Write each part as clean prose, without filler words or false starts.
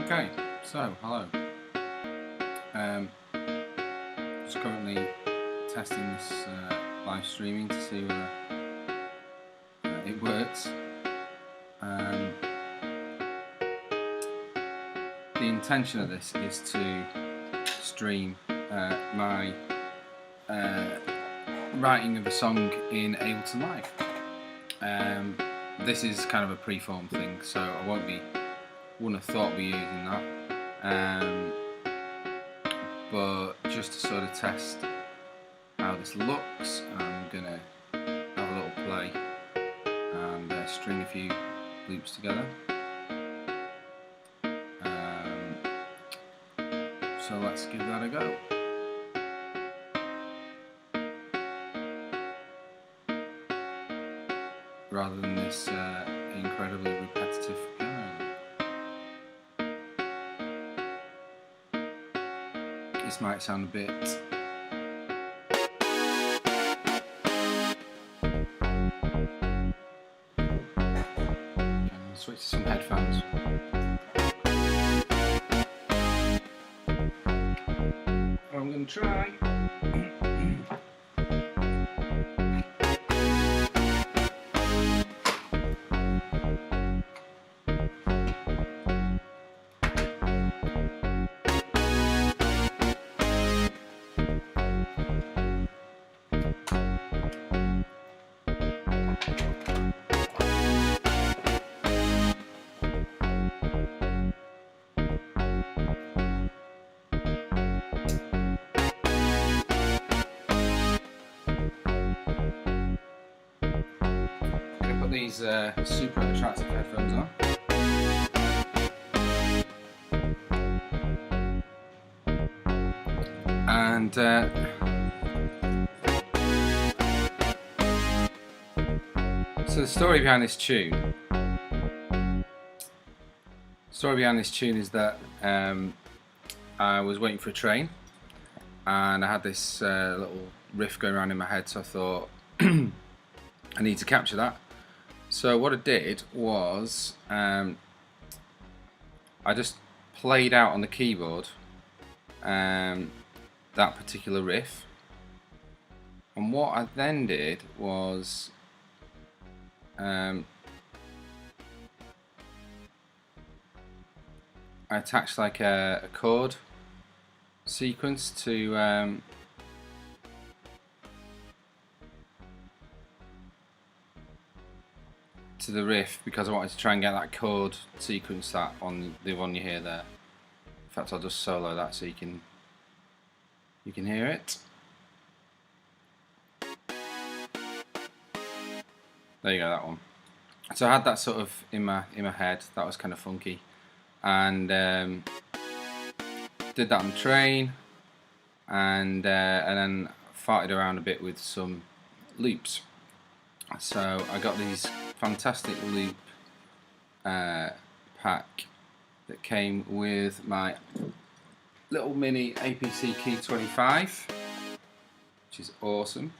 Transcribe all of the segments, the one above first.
Okay, so hello. Just currently testing this live streaming to see whether it works. The intention of this is to stream my writing of a song in Ableton Live. This is kind of a pre-formed thing, so I wouldn't have thought we're using that, but just to sort of test how this looks, I'm gonna have a little play and string a few loops together. So let's give that a go. Rather than this incredibly repetitive piano. This might sound a bit I'll switch to some headphones. I'm going to try. These super attractive headphones on. And so the story behind this tune is that I was waiting for a train and I had this little riff going around in my head, so I thought I need to capture that. So what I did was I just played out on the keyboard that particular riff, and what I then did was I attached like a chord sequence to the riff, because I wanted to try and get that chord sequence that on the one you hear there. In fact, I'll just solo that so you can hear it. There you go, that one. So I had that sort of in my head. That was kind of funky, and did that on the train, and then farted around a bit with some loops. So I got these fantastic loop pack that came with my little mini APC Key 25, which is awesome.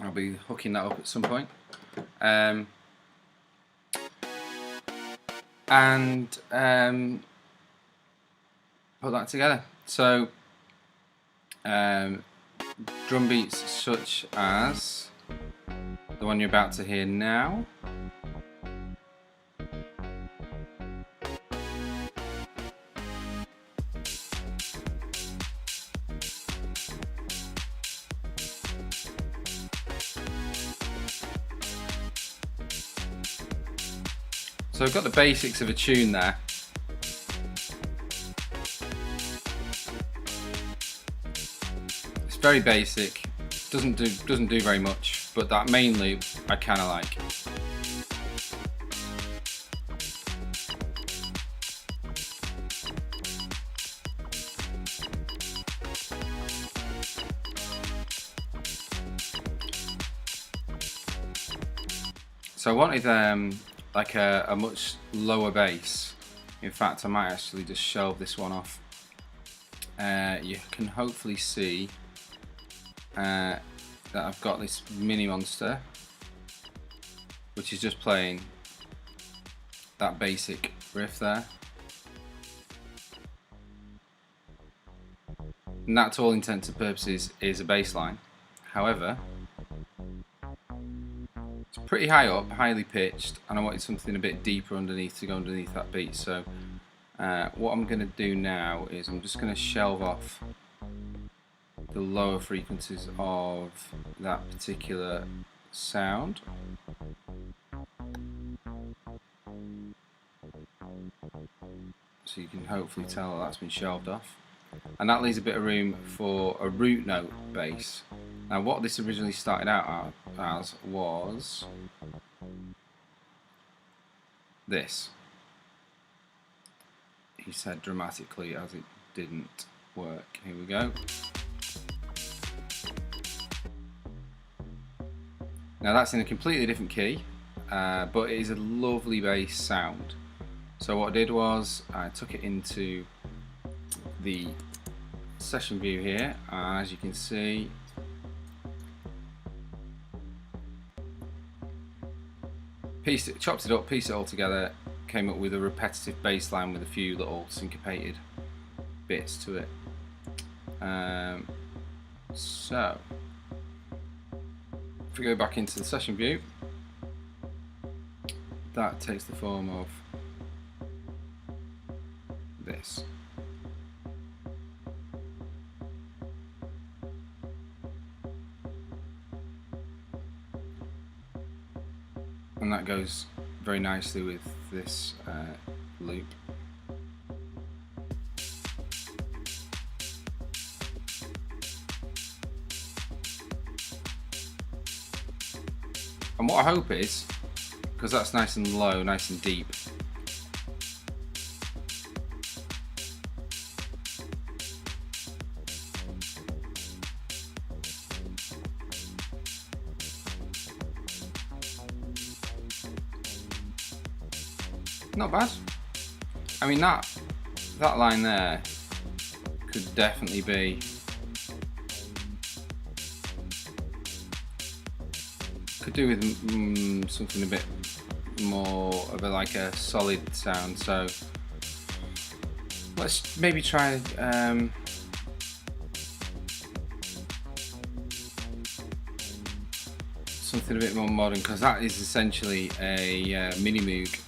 I'll be hooking that up at some point. And put that together. So drum beats such as the one you're about to hear now. So I've got the basics of a tune there. It's very basic, doesn't do very much, but that main loop I kind of like. So I wanted like a much lower bass. In fact, I might actually just shelve this one off. You can hopefully see that I've got this mini monster, which is just playing that basic riff there. and that to all intents and purposes is a bass line. However, it's pretty high up, highly pitched, and I wanted something a bit deeper underneath to go underneath that beat. So what I'm going to do now is I'm just going to shelve off the lower frequencies of that particular sound. So you can hopefully tell that's been shelved off. And that leaves a bit of room for a root note bass. Now what this originally started out as was this. He said dramatically, as it didn't work. Here we go. Now that's in a completely different key, but it is a lovely bass sound. So what I did was I took it into the session view here, and as you can see, chopped it up, pieced it all together, came up with a repetitive bass line with a few little syncopated bits to it. So if we go back into the session view, that takes the form of this. And that goes very nicely with this loop. And what I hope is, because that's nice and low, nice and deep, not bad. I mean that line there could definitely be do with something a bit more of a solid sound. So let's maybe try something a bit more modern, because that is essentially a mini moog.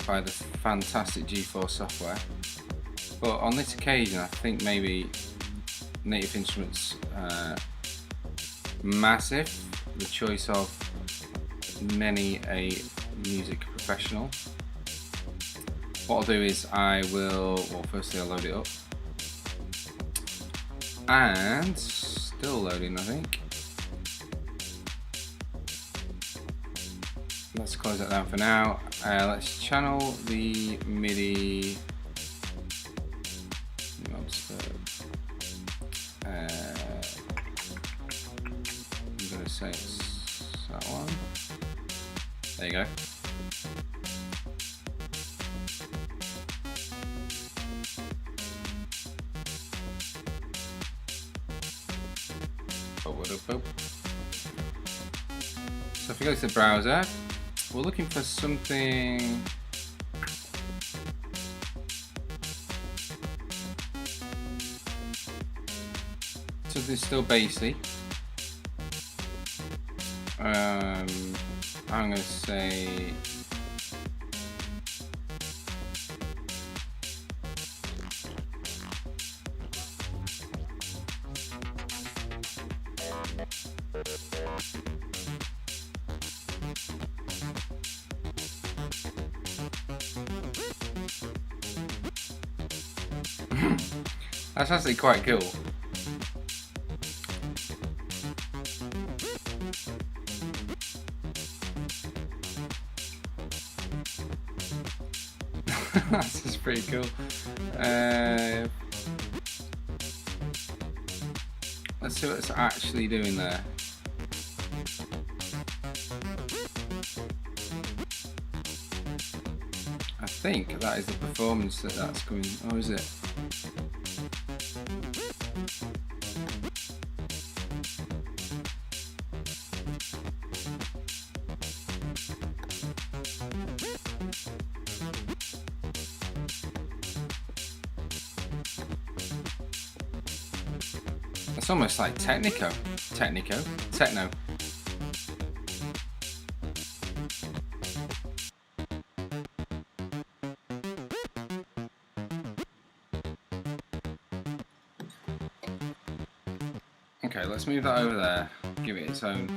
By the fantastic G4 software. But on this occasion, I think maybe Native Instruments massive, the choice of many a music professional. What I'll do is firstly I'll load it up. And still loading, I think. Let's close that down for now. Let's channel the MIDI. I'm going to say it's that one. There you go. So if we go to the browser, we're looking for something still bassy. I'm going to say that's actually quite cool. This is pretty cool. Let's see what it's actually doing there. I think that is the performance that's coming. Oh, is it? It's almost like techno. Okay, let's move that over there. Give it its own